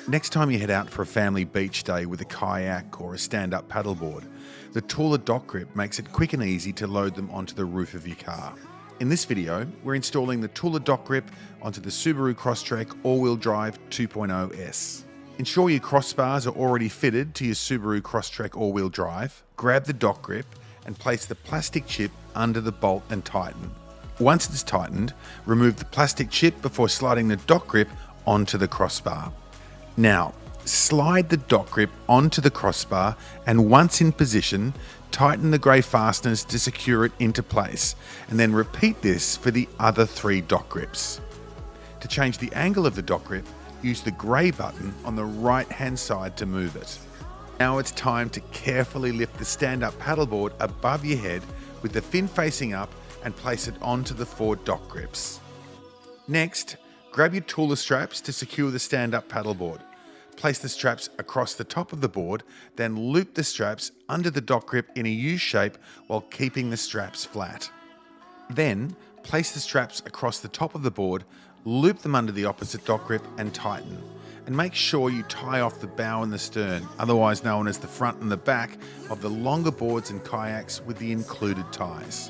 Next time you head out for a family beach day with a kayak or a stand-up paddleboard, the Thule DockGrip makes it quick and easy to load them onto the roof of your car. In this video, we're installing the Thule DockGrip onto the Subaru Crosstrek all-wheel drive 2.0S. Ensure your crossbars are already fitted to your Subaru Crosstrek all-wheel drive. Grab the DockGrip and place the plastic chip under the bolt and tighten. Once it's tightened, remove the plastic chip before sliding the DockGrip onto the crossbar. Now, slide the DockGrip onto the crossbar and once in position, tighten the grey fasteners to secure it into place, and then repeat this for the other 3 DockGrips. To change the angle of the DockGrip, use the grey button on the right hand side to move it. Now it's time to carefully lift the stand-up paddleboard above your head with the fin facing up and place it onto the 4 DockGrips. Next, grab your Thule straps to secure the stand-up paddleboard. Place the straps across the top of the board, then loop the straps under the DockGrip in a U shape while keeping the straps flat. Then, place the straps across the top of the board, loop them under the opposite DockGrip and tighten. And make sure you tie off the bow and the stern, otherwise known as the front and the back, of the longer boards and kayaks with the included ties.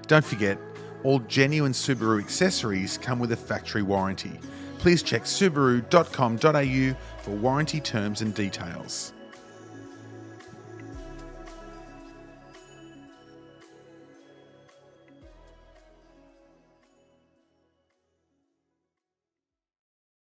Don't forget, all genuine Subaru accessories come with a factory warranty. Please check subaru.com.au for warranty terms and details.